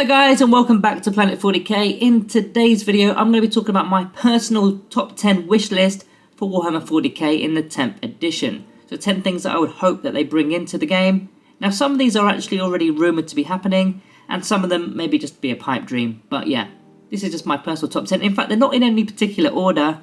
Hello guys and welcome back to Planet 40k. In today's video I'm going to be talking about my personal top 10 wish list for Warhammer 40k in the 10th edition. So 10 things that I would hope that they bring into the game. Now some of these are actually already rumoured to be happening and some of them maybe just be a pipe dream. But yeah, this is just my personal top 10. In fact, they're not in any particular order.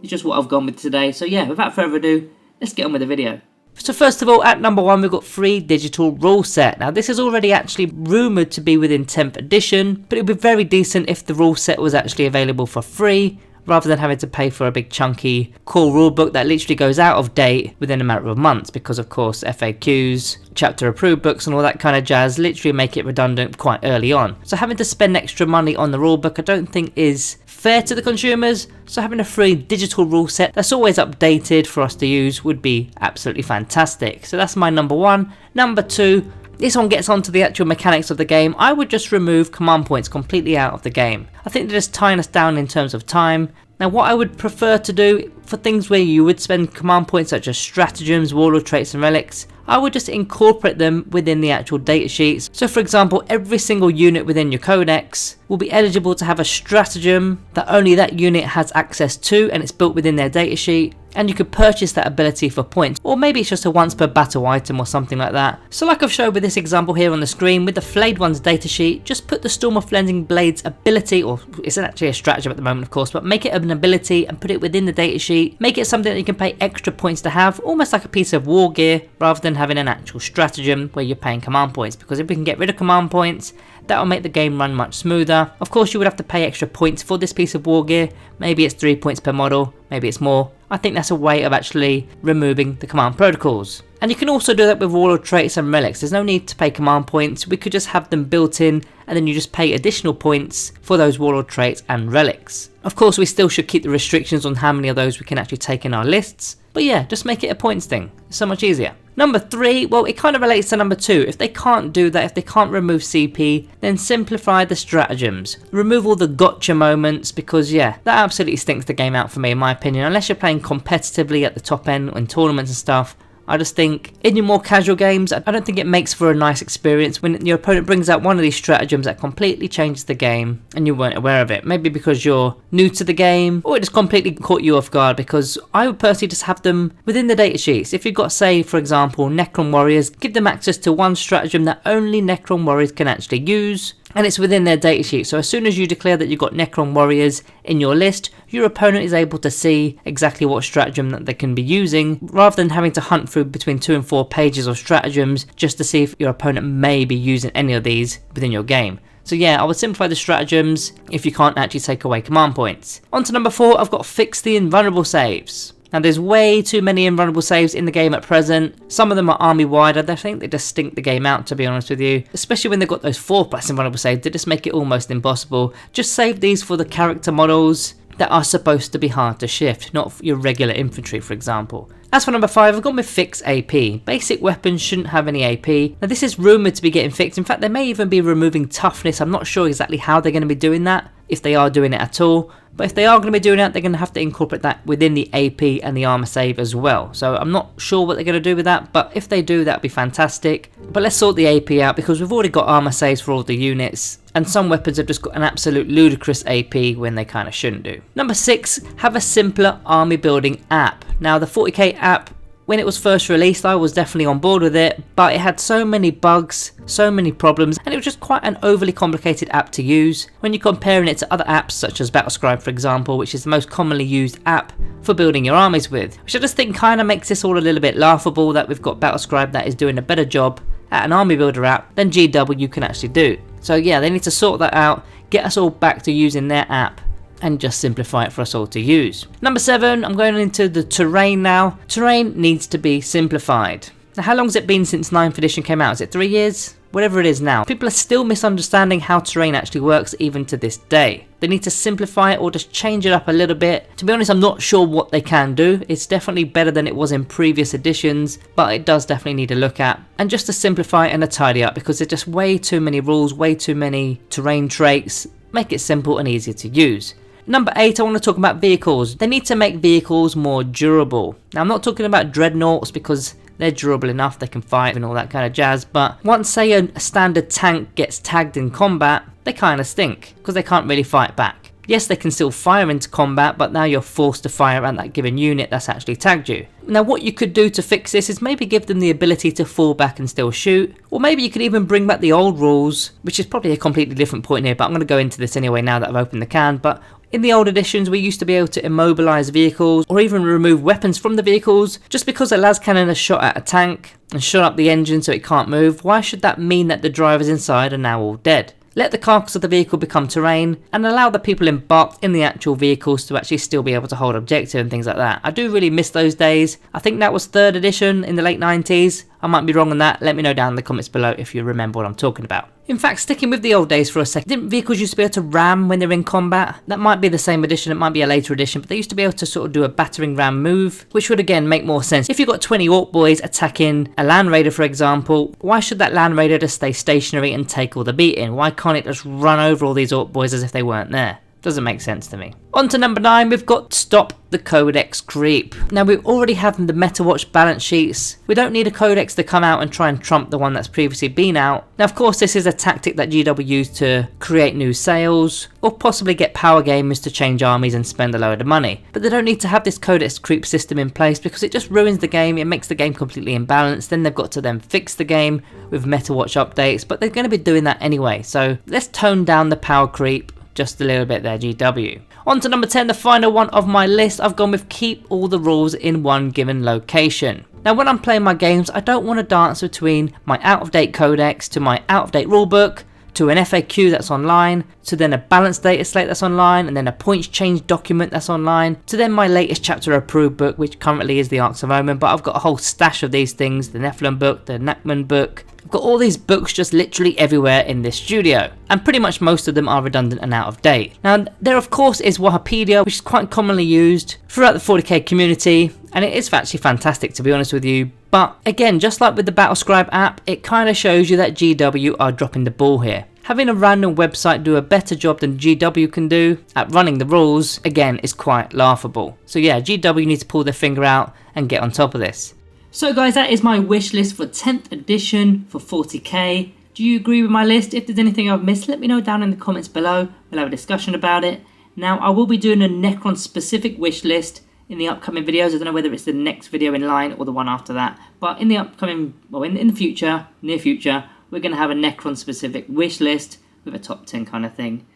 It's just what I've gone with today. So yeah, without further ado, let's get on with the video. So first of all, at number 1 we've got free digital rule set. Now this is already actually rumoured to be within 10th edition, but it would be very decent if the rule set was actually available for free, rather than having to pay for a big chunky core rulebook that literally goes out of date within a matter of months, because of course FAQs, chapter approved books and all that kind of jazz literally make it redundant quite early on. So having to spend extra money on the rulebook I don't think is fair to the consumers, so having a free digital rule set that's always updated for us to use would be absolutely fantastic. So that's my number 1. Number 2, this one gets onto the actual mechanics of the game. I would just remove command points completely out of the game. I think they're just tying us down in terms of time. Now what I would prefer to do for things where you would spend command points such as stratagems, warlord traits and relics, I would just incorporate them within the actual data sheets. So for example, every single unit within your Codex will be eligible to have a stratagem that only that unit has access to, and it's built within their data sheet, and you could purchase that ability for points, or maybe it's just a once per battle item or something like that. So like I've showed with this example here on the screen with the Flayed One's datasheet, just put the Storm of Flensing Blades ability, or it's actually a stratagem at the moment of course, but make it an ability and put it within the datasheet. Make it something that you can pay extra points to have, almost like a piece of war gear, rather than having an actual stratagem where you're paying command points, because if we can get rid of command points, that will make the game run much smoother. Of course you would have to pay extra points for this piece of war gear, maybe it's 3 points per model, maybe it's more. I think that's a way of actually removing the command protocols. And you can also do that with warlord traits and relics. There's no need to pay command points, we could just have them built in and then you just pay additional points for those warlord traits and relics. Of course we still should keep the restrictions on how many of those we can actually take in our lists, but yeah, just make it a points thing, it's so much easier. Number 3, well it kind of relates to number 2. If they can't do that, if they can't remove CP, then simplify the stratagems. Remove all the gotcha moments, because yeah, that absolutely stinks the game out for me in my opinion. Unless you're playing competitively at the top end in tournaments and stuff, I just think in your more casual games, I don't think it makes for a nice experience when your opponent brings out one of these stratagems that completely changes the game and you weren't aware of it. Maybe because you're new to the game, or it just completely caught you off guard, because I would personally just have them within the data sheets. If you've got, say for example, Necron warriors, give them access to one stratagem that only Necron warriors can actually use, and it's within their datasheet. So as soon as you declare that you've got Necron warriors in your list, your opponent is able to see exactly what stratagem that they can be using, rather than having to hunt through between 2 and 4 pages of stratagems just to see if your opponent may be using any of these within your game. So yeah, I would simplify the stratagems if you can't actually take away command points. On to number 4, I've got fix the invulnerable saves. Now there's way too many invulnerable saves in the game at present. Some of them are army wide, I think they just stink the game out, to be honest with you. Especially when they've got those 4+ invulnerable saves, they just make it almost impossible. Just save these for the character models that are supposed to be hard to shift, not your regular infantry for example. As for number 5, I've gone with fix AP. Basic weapons shouldn't have any AP. Now this is rumoured to be getting fixed. In fact they may even be removing toughness. I'm not sure exactly how they're going to be doing that, if they are doing it at all. But if they are going to be doing that, they're going to have to incorporate that within the AP and the armor save as well. So I'm not sure what they're going to do with that, but if they do, that'd be fantastic. But let's sort the AP out, because we've already got armor saves for all the units, and some weapons have just got an absolute ludicrous AP when they kind of shouldn't do. Number 6, have a simpler army building app. Now the 40k app, when it was first released, I was definitely on board with it, but it had so many bugs, so many problems, and it was just quite an overly complicated app to use when you're comparing it to other apps such as Battlescribe for example, which is the most commonly used app for building your armies with, which I just think kind of makes this all a little bit laughable that we've got Battlescribe that is doing a better job at an army builder app than GW can actually do. So yeah, they need to sort that out, get us all back to using their app, and just simplify it for us all to use. Number 7, I'm going into the terrain now. Terrain needs to be simplified. Now how long has it been since 9th edition came out? Is it 3 years? Whatever it is now. People are still misunderstanding how terrain actually works even to this day. They need to simplify it or just change it up a little bit. To be honest, I'm not sure what they can do. It's definitely better than it was in previous editions, but it does definitely need a look at. And just to simplify and to tidy up, because there's just way too many rules, way too many terrain traits. Make it simple and easier to use. Number 8, I want to talk about vehicles. They need to make vehicles more durable. Now I'm not talking about dreadnoughts because they're durable enough, they can fight and all that kind of jazz, but once say a standard tank gets tagged in combat, they kind of stink, because they can't really fight back. Yes, they can still fire into combat, but now you're forced to fire at that given unit that's actually tagged you. Now what you could do to fix this is maybe give them the ability to fall back and still shoot, or maybe you could even bring back the old rules, which is probably a completely different point here, but I'm going to go into this anyway now that I've opened the can. But in the old editions, we used to be able to immobilize vehicles or even remove weapons from the vehicles. Just because a las cannon has shot at a tank and shot up the engine so it can't move, why should that mean that the drivers inside are now all dead? Let the carcass of the vehicle become terrain and allow the people embarked in the actual vehicles to actually still be able to hold objective and things like that. I do really miss those days. I think that was 3rd edition in the late 90s. I might be wrong on that. Let me know down in the comments below if you remember what I'm talking about. In fact, sticking with the old days for a second, didn't vehicles used to be able to ram when they're in combat? That might be the same edition, it might be a later edition, but they used to be able to sort of do a battering ram move, which would again make more sense. If you've got 20 Orc boys attacking a Land Raider, for example, why should that Land Raider just stay stationary and take all the beating? Why can't it just run over all these Orc boys as if they weren't there? Doesn't make sense to me. On to number 9, we've got Stop the Codex Creep. Now we already have the MetaWatch balance sheets. We don't need a Codex to come out and try and trump the one that's previously been out. Now of course this is a tactic that GW used to create new sales, or possibly get power gamers to change armies and spend a load of money. But they don't need to have this Codex Creep system in place because it just ruins the game, it makes the game completely imbalanced. Then they've got to then fix the game with MetaWatch updates, but they're going to be doing that anyway. So let's tone down the power creep just a little bit there, GW. On to number 10, the final one of my list. I've gone with keep all the rules in one given location. Now when I'm playing my games, I don't want to dance between my out-of-date codex to my out-of-date rulebook, to an FAQ that's online, to then a balanced data slate that's online, and then a points change document that's online, to then my latest chapter approved book, which currently is the Arcs of Omen, but I've got a whole stash of these things, the Nephilim book, the Nachman book. I've got all these books just literally everywhere in this studio, and pretty much most of them are redundant and out of date. Now there of course is Wahapedia, which is quite commonly used throughout the 40k community, and it is actually fantastic to be honest with you. But again, just like with the Battlescribe app, it kind of shows you that GW are dropping the ball here. Having a random website do a better job than GW can do at running the rules, again, is quite laughable. So yeah, GW needs to pull their finger out and get on top of this. So guys, that is my wish list for 10th edition for 40k. Do you agree with my list? If there's anything I've missed, let me know down in the comments below. We'll have a discussion about it. Now, I will be doing a Necron specific wish list in the upcoming videos. I don't know whether it's the next video in line or the one after that. But in the upcoming, well, in the future, near future, we're going to have a Necron specific wish list with a top 10 kind of thing.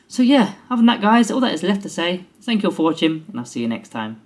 So yeah, other than that guys, all that is left to say. Thank you all for watching, and I'll see you next time.